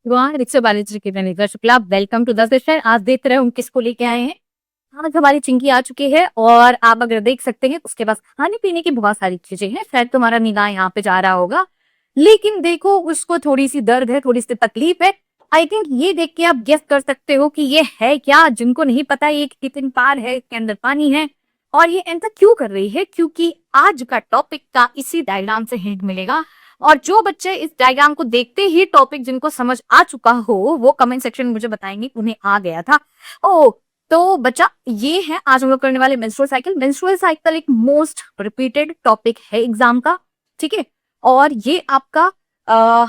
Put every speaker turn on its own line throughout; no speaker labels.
Rickshaw Balaji की manager Shukla, welcome to the session. आज देख रहे हैं हम किसको लेके आए हैं। आज हमारी चिंकी आ चुकी है और आप अगर देख सकते हैं उसके पास खाने पीने की बहुत सारी चीजें हैं। शायद तुम्हारा निगाह यहाँ पे जा रहा होगा, लेकिन देखो उसको थोड़ी सी दर्द है, थोड़ी सी तकलीफ है। आई थिंक ये देख के आप गेस कर सकते हो कि ये है क्या। जिनको नहीं पता, ये एक टिफिन पार है, इसके अंदर पानी है और ये ऐसा क्यों कर रही है, क्योंकि आज का टॉपिक का इसी डायग्राम से हिंट मिलेगा। और जो बच्चे इस डायग्राम को देखते ही टॉपिक जिनको समझ आ चुका हो, वो कमेंट सेक्शन में मुझे बताएंगे उन्हें आ गया था। ओ, तो बच्चा, ये है आज हम लोग करने वाले मेंस्ट्रुअल साइकिल। मेंस्ट्रुअल साइकिल एक मोस्ट रिपीटेड टॉपिक है एग्जाम का, ठीक है। और ये आपका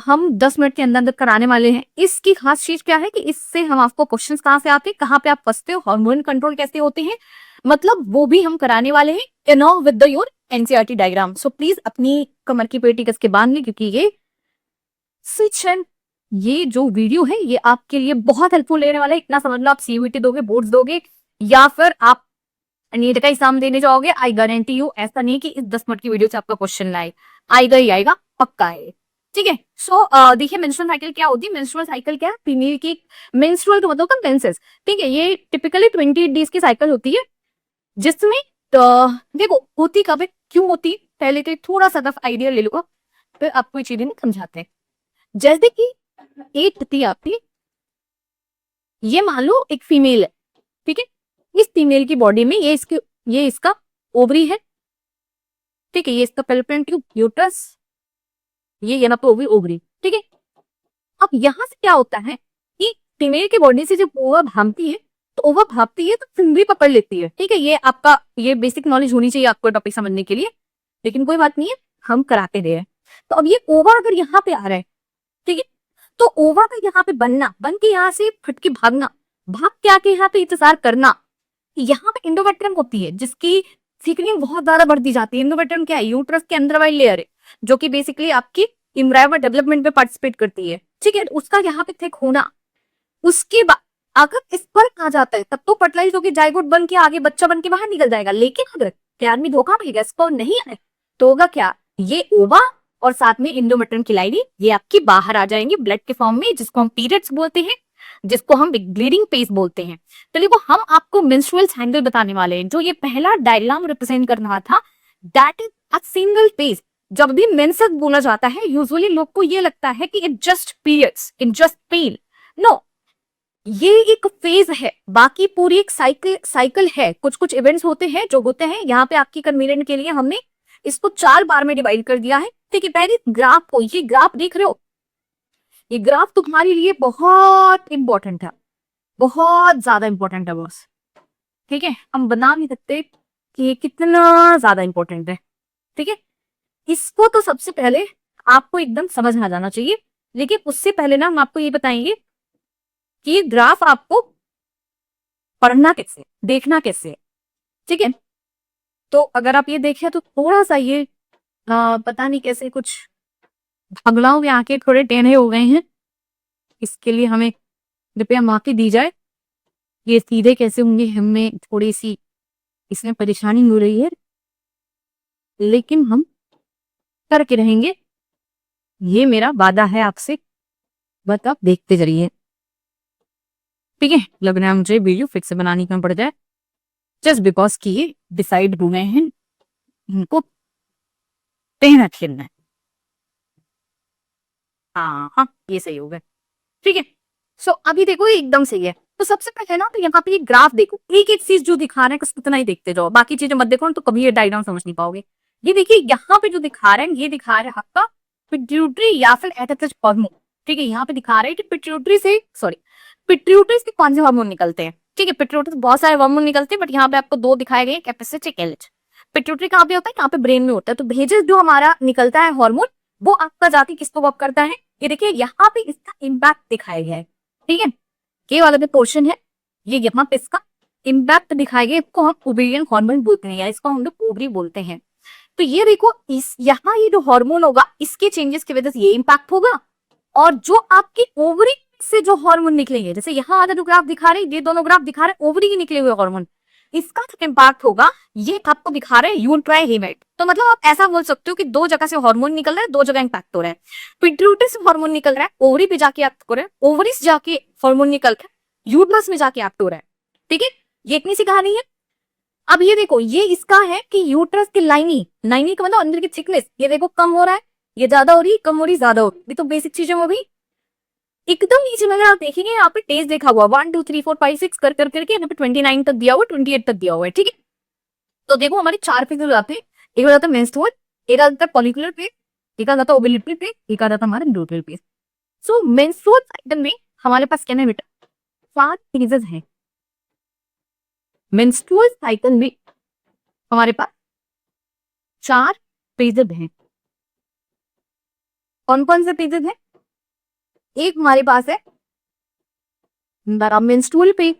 हम 10 मिनट के अंदर अंदर कराने वाले हैं। इसकी खास चीज क्या है कि इससे हम आपको क्वेश्चंस कहाँ से आते हैं, कहाँ पे आप फंसते हो, हार्मोन कंट्रोल कैसे होते हैं, मतलब वो भी हम कराने वाले हैं in with the your NCERT diagram. So please अपनी कमर की पेटी कस के बांध ली, क्योंकि ये स्विच एंड ये जो वीडियो है ये आपके लिए बहुत हेल्पफुल रहने वाला है। इतना समझ लो, आप सीयूईटी दोगे, बोर्ड्स दोगे, या फिर आप नीट का एग्जाम देने जाओगे, आई गारंटी यू, ऐसा नहीं कि इस 10 मिनट की वीडियो से आपका क्वेश्चन ना आए, आएगा ही आएगा, पक्का है। ठीक है। सो देखिए, मेंस्ट्रुअल साइकिल क्या होती है। मेंस्ट्रुअल साइकिल क्या है, फीमेल की मेंस्ट्रुअल का मतलब मेंसेस, ठीक है। ये टिपिकली 20 डेज की साइकिल होती है, जिसमें देखो होती कब है, क्यों होती, पहले तो थोड़ा सा रफ आइडिया ले लो, फिर आपको ये चीजें समझाते हैं। जैसे कि एक होती है आपकी, ये मान लो एक फीमेल है, ठीक है। इस फीमेल की बॉडी में ये इसका ओवरी है, ठीक है। ये इसका फेलोपियन ट्यूब, यूट्रस, ये यहाँ पे ओवरी, ठीक है। अब यहाँ से क्या होता है कि फीमेल की बॉडी से जब ओवा भागती है, तो ओवा भागती है तो फिंगरी पकड़ लेती है, ठीक है। ये आपका ये बेसिक नॉलेज होनी चाहिए आपको टॉपिक समझने के लिए, लेकिन कोई बात नहीं है, हम कराते दे रहे हैं। तो अब ये ओवा अगर यहाँ पे आ रहा है, ठीक है, तो ओवा का यहाँ पे बनना, बन के यहाँ से फट के भागना, भाग के आके यहाँ पे इंतजार करना, यहाँ पे इंडोमेट्रियम होती है, जिसकी थिकनिंग बहुत ज्यादा बढ़ती जाती है। इंडोमेट्रियम क्या है, यूट्रस के अंदर वाली लेयर है, जो कि बेसिकली आपकी एम्ब्रायो डेवलपमेंट में पार्टिसिपेट करती है, ठीक है। उसका यहाँ पे थिक होना, उसके बाद अगर इस पर आ जाता है, तब तो फर्टिलाइज होकर जाइगोट बन के आगे बच्चा बन के बाहर निकल जाएगा। लेकिन अगर प्यार में धोखा मिलेगा, इसको नहीं आए, तो होगा क्या, ये ओवा और साथ में इंडोमेट्रियम की लाइनिंग ये आपकी बाहर आ जाएंगी ब्लड के फॉर्म में, जिसको हम पीरियड्स बोलते हैं, जिसको हम ब्लीडिंग फेज बोलते हैं। तो देखो, हम आपको मेंस्ट्रुअल साइकिल बताने वाले हैं। जो ये पहला डायग्राम रिप्रेजेंट कर रहा था, that is a single phase. जब भी मेंसेस बोला जाता है, यूजुअली लोग को ये लगता है कि it just periods, in just pain. No, ये एक फेज है, बाकी पूरी एक साइकिल है। कुछ कुछ इवेंट्स होते हैं जो होते हैं, यहाँ पे आपकी कन्वीनियंट के लिए हमने इसको 4 बार में डिवाइड कर दिया है, ठीक है। पहले ग्राफ को, ये ग्राफ देख रहे हो, ये ग्राफ तुम्हारे लिए बहुत इंपॉर्टेंट है, बहुत ज्यादा इंपॉर्टेंट है बॉस, ठीक है। हम बना नहीं सकते कि ये कितना ज्यादा इंपॉर्टेंट है, ठीक है। इसको तो सबसे पहले आपको एकदम समझ आ जाना चाहिए, लेकिन उससे पहले ना हम आपको ये बताएंगे कि ये ग्राफ आपको पढ़ना कैसे, देखना कैसे, ठीक है। तो अगर आप ये देखें तो थोड़ा सा ये पता नहीं कैसे कुछ भगलाओं के आंखें थोड़े टेढ़े हो गए हैं, इसके लिए हमें कृपया माफी दी जाए। ये सीधे कैसे होंगे, हमें थोड़ी सी इसमें परेशानी हो रही है, लेकिन हम करके रहेंगे, ये मेरा वादा है आपसे, बस आप देखते चलिए, ठीक है। लग रहा है मुझे वीडियो फिर से बनानी कम पड़ जाए, जस्ट बिकॉज कि ये डिसाइड हुए हैं इनको पहना खेलना है। हाँ हाँ, ये सही हो गया, ठीक है। सो अभी देखो ये एकदम सही है। तो सबसे पहले ना, तो यहाँ पे ये ग्राफ देखो, एक एक चीज जो दिखा रहे हैं उतना ही देखते जाओ, बाकी चीजें मत देखो, तो कभी ये डायग्राम समझ नहीं पाओगे। ये देखिए, यहाँ पे जो दिखा रहे हैं, ये दिखा रहे हैं आपका पिट्यूटरी या फिर एडाप्टेटिव हार्मोन, ठीक है। यहाँ पे दिखा रहे हैं कि पिट्यूटरी से, सॉरी, पिट्यूटरी से कौन से हार्मोन निकलते हैं, ठीक है। पिट्यूटरी से बहुत सारे हार्मोन निकलते हैं, बट यहाँ पे आपको 2 दिखाए गए, कैपेसिटिक एलिच। पिट्यूटरी कहाँ पे होता है, यहाँ पे ब्रेन में होता है। तो भेजेस जो हमारा निकलता है हार्मोन, वो आपका जाके किसको वर्क करता है, ये देखिए यहाँ पे इसका इम्पैक्ट दिखाया गया है, ठीक है। ये वाला जो पोर्शन है, ये यहाँ पे इसका इम्पैक्ट दिखाया गया, इसको हम ओवेरियन हार्मोन बोलते हैं, या इसको हम लोग ओवरी बोलते हैं। तो ये देखो, इस यहाँ ये जो हार्मोन होगा, इसके चेंजेस की वजह से ये इम्पैक्ट होगा। और जो आपकी ओवरी से जो हार्मोन निकलेंगे, जैसे यहाँ वाला जो ग्राफ दिखा रहे हैं, ये दोनों ग्राफ दिखा रहे हैं ओवरी के निकले हुए हार्मोन, इसका जो इम्पैक्ट होगा ये आपको दिखा रहे हैं यूट्राई हेमाइट। तो मतलब आप ऐसा बोल सकते हो कि दो जगह से हार्मोन निकल रहा है, दो जगह इम्पैक्ट हो रहा है। पिट्यूटरी से हार्मोन निकल रहा है, ओवरी पे जाके एक्ट हो रहा है, ओवरी से जाके हार्मोन निकल रहा है, यूट्रस में जाके एक्ट हो रहा है। ठीक है, ये इतनी सी कहानी है। अब ये देखो, ये इसका है कि यूट्रस की लाइनिंग, लाइनिंग का मतलब अंदर की थिकनेस, ये देखो कम हो रहा है, ये ज्यादा हो रही है, कम हो रही, ज्यादा हो रही, ये तो बेसिक चीजें हो गई। एकदम नीचे में अगर आप देखेंगे यहाँ पे टेस्ट देखा हुआ 1 2 3 4 5 6 कर करके यहाँ पे 29 तक दिया हुआ, 28 तक दिया हुआ है। ठीक है, तो देखो हमारे 4 फेज हो जाते हैं। एक हो जाता है मेंस्ट्रुअल, एक आ जाता है फॉलिकुलर फेज, एक आ जाता है ओव्यूलेटरी फेज, एक आ जाता है हमारा ल्यूटेल फेज। सो मेंस्ट्रुअल साइकिल में हमारे पास क्या है बेटा, 4 फेजेस हैं। मेंस्ट्रुअल साइकिल में हमारे पास 4 फेजेस हैं। कौन कौन से फेजेस हैं? एक हमारे पास है मेंस्ट्रुअल फेज,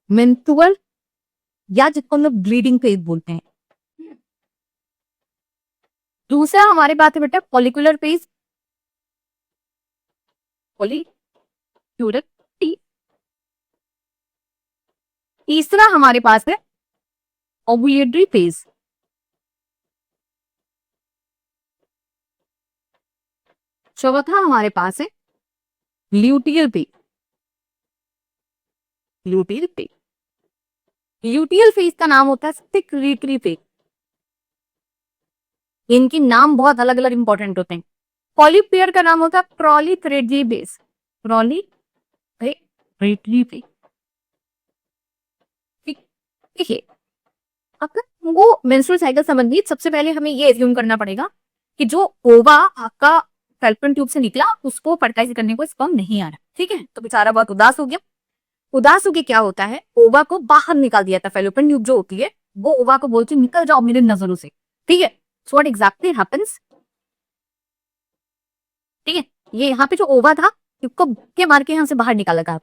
मेंस्ट्रुअल या जिसको हम लोग ब्लीडिंग फेज बोलते हैं। दूसरा हमारे पास है बेटा फॉलिकुलर फेज, फॉलिक्यूलर फेज। तीसरा हमारे पास है ओव्यूलेटरी फेज। चौथा हमारे पास है luteal phase. Luteal phase, luteal phase का नाम होता है सेक्रेटरी फेज। इनके नाम बहुत अलग अलग इंपॉर्टेंट होते हैं। पॉलीपेयर का नाम होता है प्रोलिफेरेटरी फेज, प्रोलिफेरेटरी फेज। ठीक है, अगर वो मेंस्ट्रुअल साइकिल संबंधी सबसे पहले हमें ये एज्यूम करना पड़ेगा कि जो ओवा आपका फैल्लोपियन ट्यूब से निकला उसको फर्टिलाइज करने को स्पर्म नहीं आ रहा। ठीक है, तो बेचारा बहुत उदास हो गया। उदास होके क्या होता है, ओवा को बाहर निकाल दिया था। फैलोपियन ट्यूब जो होती है वो ओवा को बोलती है निकल जाओ मेरे नजरों से। ठीक है, सो व्हाट एग्जैक्टली हैपेंस। ठीक है, ये यहाँ पे जो ओवा था उसको के मार के यहाँ से बाहर निकाला था।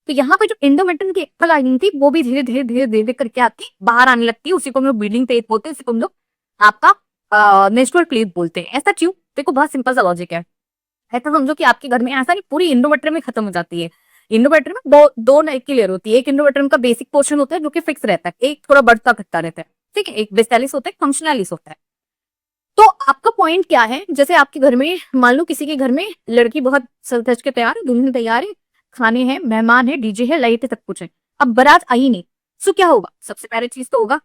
तो यहाँ पे जो एंडोमेट्रियम की एक्सल लाइनिंग थी वो भी धीरे धीरे धीरे धीरे करके आती बाहर आने लगती है। उसी को हम लोग ब्लीडिंग पेज बोलते हैं, उसी को हम लोग आपका मेंस्ट्रुअल प्लेट बोलते हैं। ऐसा क्यों? देखो बहुत सिंपल सा लॉजिक है। ऐसा समझो कि आपके घर में ऐसा नहीं पूरी एंडोमेट्रियम में खत्म हो जाती है। एंडोमेट्रियम में दो टाइप की लेयर होती है। एक एंडोमेट्रियम का बेसिक पोर्शन होता है जो कि फिक्स रहता है, एक थोड़ा बढ़ता घटता रहता है। ठीक है, एक बेसिलिस होता है, फंक्शनलिस होता है। तो आपका पॉइंट क्या है, जैसे आपके घर में मान लो किसी के घर में लड़की बहुत सज धज के तैयार है, दुल्हन तैयार है, खाने हैं, मेहमान है, डीजे है, लाइट है, सब कुछ है। अब बारात आई नहीं, सो क्या होगा? सबसे पहले चीज तो होगा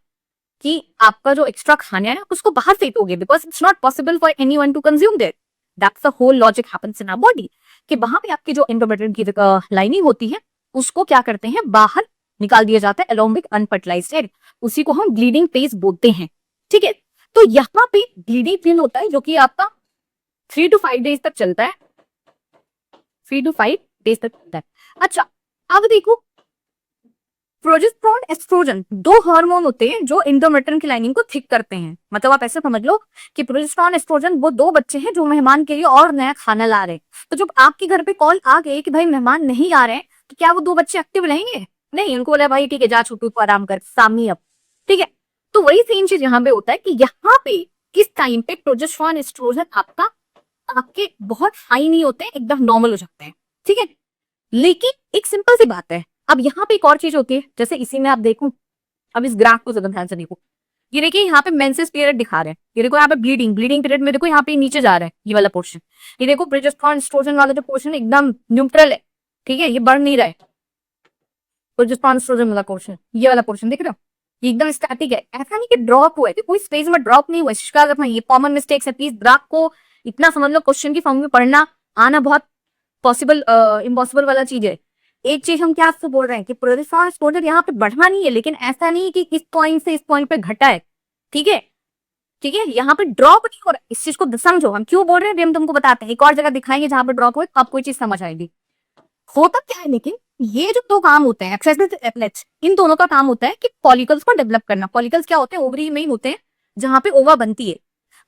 कि आपका जो एक्स्ट्रा खाना है उसको बाहर फेंकोगे, because it's not possible for anyone to consume there. That's the whole logic happens in our body कि वहां पे आपकी जो एंडोमेट्रियम की लाइनिंग होती है उसको क्या करते हैं, बाहर निकाल दिया जाता है अलोंग विद अनफर्टिलाइज्ड एग। उसी को हम ब्लीडिंग फेज बोलते हैं। ठीक है, तो यहाँ पे ब्लीडिंग फेज होता है जो कि आपका 3 to 5 डेज तक चलता है। 3 to 5 डेज तक चलता है। अच्छा, अब देखो प्रोजेस्टेरोन एस्ट्रोजन दो हार्मोन होते हैं जो एंडोमेट्रियम की लाइनिंग को थिक करते हैं। मतलब आप ऐसे समझ लो कि प्रोजेस्टेरोन एस्ट्रोजन वो दो बच्चे हैं जो मेहमान के लिए और नया खाना ला रहे हैं। तो जब आपके घर पे कॉल आ गए कि भाई मेहमान नहीं आ रहे हैं, तो क्या वो दो बच्चे एक्टिव रहेंगे? नहीं, उनको बोला भाई ठीक है जा छोटू को आराम कर सामने अब। ठीक है, तो वही सेम चीज यहाँ पे होता है कि यहाँ पे किस टाइम पे प्रोजेस्टेरोन एस्ट्रोजन आपका आपके बहुत हाई नहीं होते, एकदम नॉर्मल हो जाते हैं। ठीक है, लेकिन एक सिंपल सी बात है, अब यहाँ पे एक और चीज होती है। जैसे इसी में आप देखो, अब इस ग्राफ को ज्यादा ध्यान से देखो, ये देखिए यहाँ पे मेंसेस पीरियड दिखा रहे हैं, ये देखो यहाँ पे ब्लीडिंग पीरियड में देखो यहाँ पे नीचे जा रहा है ये वाला पोर्शन। ये देखो प्रोजेस्टेरोन एस्ट्रोजन वाला जो पोर्शन एकदम न्यूट्रल है। ठीक है, ये बढ़ नहीं रहा है। प्रोजेस्टेरोन एस्ट्रोजन वाला पोर्शन, ये वाला पोर्शन देख रहे हो, ये एकदम स्टैटिक है। ऐसा नहीं कि ड्रॉप हुआ है, कोई स्पेस में ड्रॉप नहीं हुआ है। शिक्षा करना ये कॉमन मिस्टेक्स है। प्लीज ग्राफ को इतना समझ लो, क्वेश्चन की फॉर्म में पढ़ना आना बहुत पॉसिबल इम्पॉसिबल वाला चीज है। एक चीज हम क्या आपसे बोल रहे हैं कि प्रोजेस्टेरोन एक्सपोजर यहाँ पे बढ़ा नहीं है, लेकिन ऐसा नहीं कि इस पॉइंट से इस पॉइंट पे घटा है। ठीक है, ठीक है, यहाँ पे ड्रॉप नहीं हो रहा। इस चीज को समझो, हम क्यों बोल रहे हैं हम तुमको बताते हैं। एक और जगह दिखाएंगे जहां पे ड्रॉप हो, तो आपको ये चीज समझ आएगी। होता क्या है, लेकिन ये जो दो काम होते हैं एक्सेसिव एप्लेट्स, इन दोनों का काम होता है कि पॉलिकल्स को डेवलप करना। पॉलिकल्स क्या होते हैं? ओवरी में ही होते हैं जहां पे ओवा बनती है।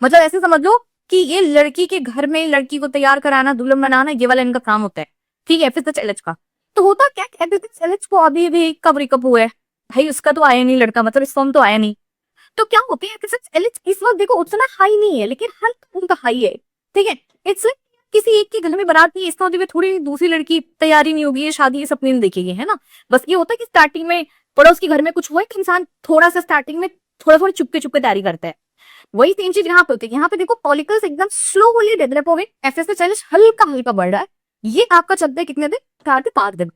मतलब ऐसे समझ लो कि ये लड़की के घर में लड़की को तैयार कराना, दुल्हन बनाना, ये वाला इनका काम होता है। ठीक है, FSH का। तो होता क्या, FSH को अभी भी कब रिकअप हुआ है भाई, उसका तो आया नहीं लड़का, मतलब स्पर्म तो आया नहीं। तो क्या होती है FSH इस वक्त देखो उतना हाई नहीं है, लेकिन हल्का उनका हाई है। ठीक है, इट्स लाइक किसी एक के घर में बारात नहीं, इस में थोड़ी दूसरी लड़की तैयारी नहीं होगी, ये शादी ये सपने नहीं देखेगी, है ना। बस ये होता है कि स्टार्टिंग में पड़ोस के घर में कुछ हुआ है, इंसान थोड़ा सा स्टार्टिंग में थोड़ा थोड़ा चुपके चुपके तैयारी करता है। वही सेम चीज यहाँ पे होती है। यहाँ पे देखो फॉलिकल्स एकदम स्लोली डेवलप हो गए, एफएसएच हल्का हल्का बढ़ रहा है। ये आपका चलता है कितने दिन, 4 से 5 दिन।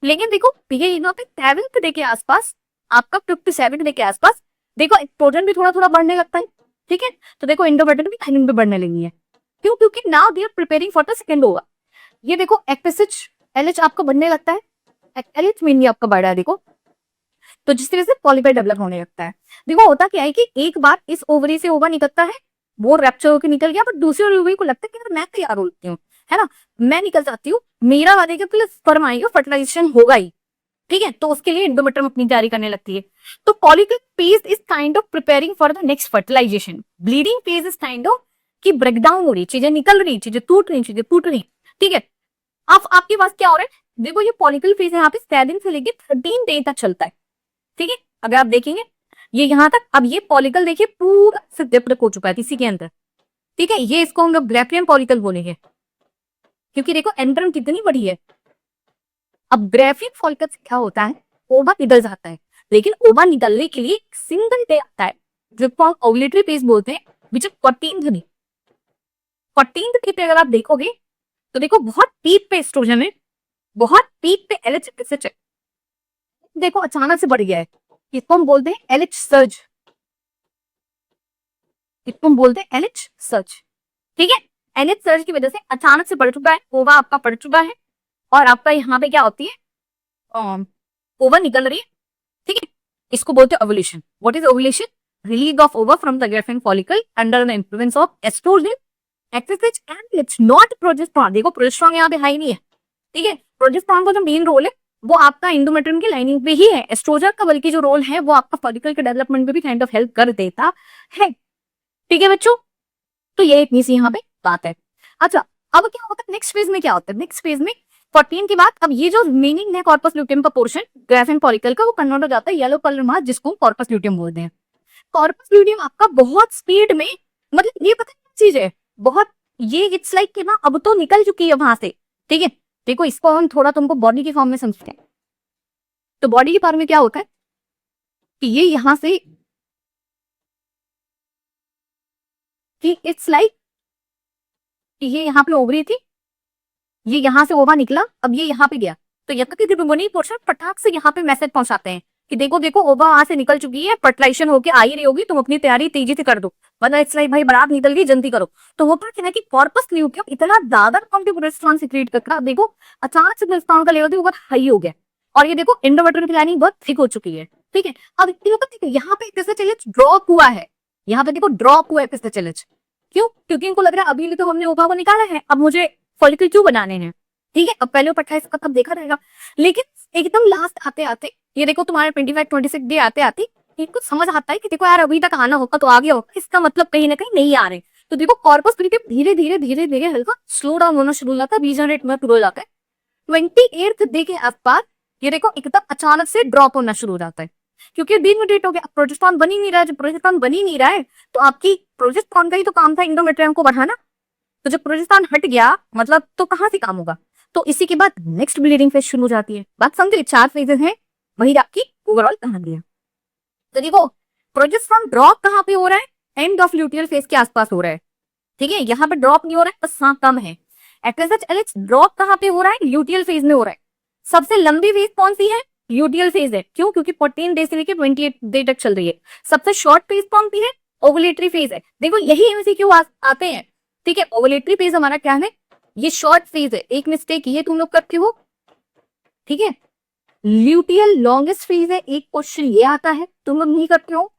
लेकिन देखो ये यहाँ पे 7th डे के आसपास, आपका 5th-7th डे के आसपास देखो एक्सपोजर भी थोड़ा थोड़ा बढ़ने लगता है। ठीक है, तो देखो इंडोमेट्रियम भी लाइनिंग भी बढ़ने लगी है। क्यों? क्योंकि now they are preparing for the second ova. ये देखो एफएसएच एलएच आपका बनने लगता है, एलएच मेनली आपका बढ़ रहा है देखो, तो जिस तरह से पॉलीपेड डेवलप होने लगता है। देखो होता क्या है कि एक बार इस ओवरी से ओवा निकलता है, वो रैप्चर होकर निकल गया, बट दूसरी ओवरी को लगता है कि यार मैं तैयार होती हूँ, है ना, मैं निकल जाती हूँ, मेरा वाले के स्पर्म आएगा, फर्टिलाइजेशन होगा ही। ठीक है, तो उसके लिए एंडोमेट्रियम अपनी तैयारी करने लगती है। तो follicle phase is kind of preparing for the next fertilisation. Bleeding phase is kind of कि ब्रेकडाउन हो रही, चीजें निकल रही, चीजें टूट रही, चीजें फूट रही। ठीक है, अब आपके पास क्या हो रहा है, देखो ये फॉलिकल फेज यहाँ पे 7 दिन से लेकर 13 डे तक चलता है। ठीक है, अगर आप देखेंगे ये यहाँ तक, अब ये पॉलिकल देखिए पूरा से डेवलप हो चुका है किसी के अंदर। ठीक है, ये इसको हम लोग ग्रैफियन पॉलिकल बोलेंगे, क्योंकि देखो एंड्रम कितनी बड़ी है। अब ग्रैफियन फॉलिकल से क्या होता है, ओवा निकल जाता है, लेकिन ओवा निकलने के लिए सिंगल डे आता है जिसको हम ओवुलेटरी फेज बोलते हैं, which is 14th day. 14th day पे अगर आप देखोगे तो देखो बहुत पीक पे एस्ट्रोजन है, बहुत पीक पे एलएच है। देखो अचानक से बढ़ गया है, इसको हम बोलते हैं एलएच सर्ज, इसको हम बोलते हैं एलएच सर्ज। ठीक है, एलएच सर्ज की वजह से अचानक से बढ़ चुका है, ओवा आपका बढ़ चुका है, और आपका यहाँ पे क्या होती है, ओवा निकल रही है। ठीक है, इसको बोलते हैं ovulation. What is ovulation? Release of ova from the Graafian follicle under the influence of oestrogen, FSH and it's not progesterone. देखो प्रोजेस्टेरॉन यहाँ पे हाई नहीं है। ठीक है, प्रोजेस्टेरॉन का जो मेन रोल है वो आपका एंडोमेट्रियम की लाइनिंग पे ही है, एस्ट्रोजन का बल्कि जो रोल है वो आपका फॉलिकल के डेवलपमेंट में भी काइंड ऑफ हेल्प कर देता है। ठीक है बच्चों, तो ये इतनी सी यहाँ पे बात है। अच्छा, अब क्या होता है नेक्स्ट फेज में, क्या होता है नेक्स्ट फेज में 14 के बाद, अब ये जो रिमेनिंग है कॉर्पस ल्यूटियम का पोर्शन ग्रैफियन फॉलिकल का, वो कन्वर्ट हो जाता है येलो कलर में, जिसको कॉर्पस ल्यूटियम बोलते हैं। कॉर्पस ल्यूटियम आपका बहुत स्पीड में, मतलब ये पता क्या चीज है, बहुत, ये इट्स लाइक कि ना अब तो निकल चुकी है वहां से। ठीक है, देखो इसको हम थोड़ा तुमको बॉडी की फॉर्म में समझते हैं। तो बॉडी की फॉर्म में क्या होता है कि ये यहां से, कि इट्स लाइक ये यहाँ पे ओवरी थी, ये यहाँ से ओवा निकला, अब ये यहाँ पे गया, तो यहाँ के ट्रिगोनी पोर्शन फटाक से यहाँ पे मैसेज पहुंचाते हैं कि देखो देखो ओवा वहां से निकल चुकी है, फर्टिलाइजेशन होके आ ही रही होगी, तुम अपनी तैयारी तेजी से कर दो, मतलब इट्स लाइक भाई बारात निकल गई, जल्दी करो। तो होता क्या है कि कॉर्पस ल्यूटियम इतना ज्यादा क्वांटिटी प्रोजेस्टेरॉन सीक्रेट करता है, देखो अचानक से प्रोजेस्टेरॉन का लेवल बहुत हाई हो गया, और ये देखो एंडोमेट्रियम की लाइनिंग बहुत थिक हो चुकी है। ठीक है, अब यहाँ पे एफएसएच ड्रॉप हुआ है, यहाँ पे देखो ड्रॉप हुआ है एफएसएच। क्यों? क्योंकि इनको लग रहा है अभी तो हमने ओवा को निकाला है, अब मुझे फॉलिकल क्यों बनाने हैं। ठीक है, अब पहले 28 का तब देखा रहेगा, लेकिन एकदम लास्ट आते आते ये देखो तुम्हारे 25-26 डे आते आते इनको समझ आता है कि देखो यार अभी तक आना होगा तो आ गया होगा, इसका मतलब कहीं ना कहीं नहीं आ रहे। तो देखो कॉर्पस ल्यूटियम धीरे धीरे धीरे धीरे हल्का स्लो डाउन होना शुरू हो जाता है, रीजनरेट में शुरू हो जाता है। 28th डे के आसपास ये देखो एकदम अचानक से ड्रॉप होना शुरू हो जाता है, क्योंकि डीनोटेट हो गया, प्रोजेस्टेरॉन बन ही नहीं रहा है। जब प्रोजेस्टेरॉन बन ही नहीं रहा है तो आपकी प्रोजेस्टेरॉन का ही तो काम था एंडोमेट्रियम को बढ़ाना, तो जब प्रोजेस्टेरॉन हट गया मतलब तो कहां से काम होगा। तो इसी के बाद नेक्स्ट ब्लीडिंग फेज शुरू हो जाती है। बात समझे, 4 फेजेस हैं, वही आपकी ओवरऑल कहानी है। तो देखो प्रोजेस्टेरॉन ड्रॉप कहां पे हो रहा है, एंड ऑफ ल्यूटियल फेज के आसपास हो रहा है। ठीक है, यहाँ पे ड्रॉप नहीं हो रहा है, बस सांप कम है। एफएसएच एलएच ड्रॉप कहां पे हो रहा है, ल्यूटियल फेज में हो रहा है। सबसे लंबी फेज कौन सी है, ल्यूटियल फेज है। क्यों? क्योंकि 14 डे से लेकर 28 डे तक चल रही है। सबसे शॉर्ट फेज कौन सी है, ओवुलेटरी फेज है। देखो यही एमसीक्यू आते हैं। ठीक है, ओवुलेटरी फेज हमारा क्या है, ये शॉर्ट फेज है। एक मिस्टेक ये तुम लोग करते हो, ठीक है, ल्यूटियल लॉन्गेस्ट फेज है, एक क्वेश्चन ये आता है, तुम लोग नहीं करते हो।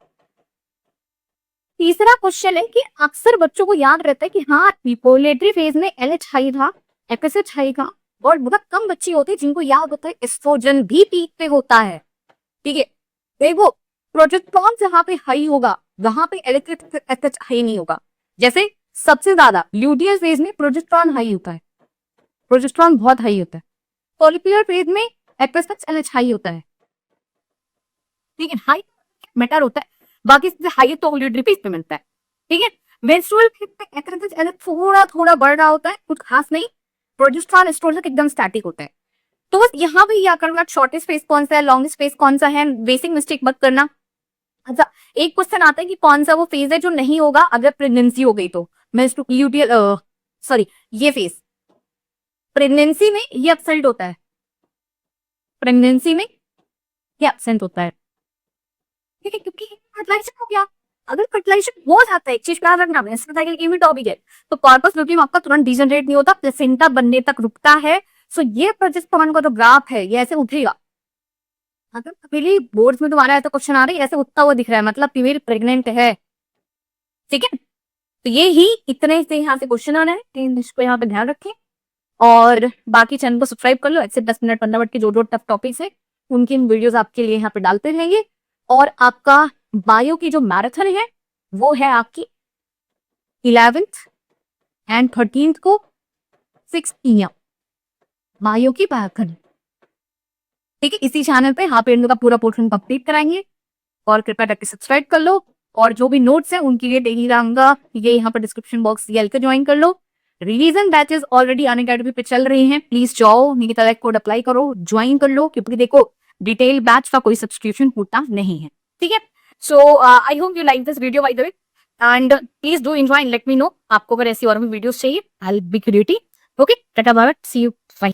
तीसरा क्वेश्चन है कि अक्सर बच्चों को याद रहता है कि हाँ ओवुलेटरी फेज में एलएच हाई था, एफएसएच हाई था, और बहुत कम बच्चे होते हैं जिनको याद होता है एस्ट्रोजन भी पीक पे होता है। ठीक है, देखो प्रोजेस्टेरॉन जहां पे हाई होगा वहां पे एलएच हाई नहीं होगा। जैसे सबसे ज्यादा ल्यूटियल फेज में प्रोजेस्टेरॉन हाई होता है, प्रोजेस्टेरॉन बहुत हाई होता है। फॉलिकुलर फेज में एफएसएच एलएच हाई होता है। ठीक है, हाई मैटर होता है, बाकी सबसे हाई तो ओवुलेटरी फेज पे मिलता है। ठीक है, मेंस्ट्रुअल फेज पे एफएसएच एलएच थोड़ा थोड़ा बढ़ रहा होता है, कुछ खास नहीं। प्रोजेस्टेरॉन एस्ट्रोजन एकदम स्टैटिक होता है। तो बस यहाँ पे क्या करना, शॉर्टेस्ट फेज कौन सा है, लॉन्गेस्ट फेज कौन सा है, बेसिक मिस्टेक मत करना। अच्छा, एक क्वेश्चन आता है कि कौन सा वो फेज है जो नहीं होगा अगर प्रेगनेंसी हो गई तो, ल्यूटियल सॉरी, ये फेज प्रेगनेंसी में ये एब्सेंट होता है, प्रेगनेंसी में ये एब्सेंट होता है, ठीक है, क्योंकि फर्टिलाइजेशन हो गया। अगर फर्टिलाइजेशन हो जाता है, एक चीज याद रखना, साइकिल की भी टॉपिक है, तो कॉर्पस लुटियम आपका तुरंत डिजनरेट नहीं होता, प्लेसेंटा बनने तक रुकता है। सो ये प्रोजेस्टेरोन का जो ग्राफ है ये ऐसे उठेगा। अगर पहले बोर्ड में तुम्हारा ऐसा क्वेश्चन आ रहा है, ऐसे उठता हुआ दिख रहा है, मतलब फीमेल प्रेग्नेंट है, ठीक है। तो ये ही इतने से यहाँ से क्वेश्चन आ रहे हैं, इसको यहाँ पे ध्यान रखें। और बाकी चैनल को सब्सक्राइब कर लो, ऐसे 10 मिनट 15 मिनट के जो जो टफ टॉपिक्स है उनकी वीडियोस आपके लिए यहाँ पे डालते रहेंगे। और आपका बायो की जो मैराथन है वो है आपकी 11th एंड 13th को 6 PM बायो की मैराथन, ठीक है। इसी चैनल पे हाफ एंड का पूरा पोर्शन कंप्लीट कराएंगे, और कृपया करके सब्सक्राइब कर लो। और जो भी नोट्स हैं उनके लिए डेली रहूंगा, ये यहाँ पर डिस्क्रिप्शन बॉक्स यल के ज्वाइन कर लो। रिवीजन बैचेस ऑलरेडी अनअकैडमी पे चल रही हैं, प्लीज जाओ निकिता लाइक कोड अप्लाई करो, ज्वाइन कर लो, क्योंकि देखो डिटेल बैच का कोई सब्सक्रिप्शन होता नहीं है, ठीक है। So I hope you like this video by the way, and please do enjoy and let me know आपको अगर ऐसी और भी वीडियोस चाहिए, I will be creative. Okay, tata bye bye, see you, bye.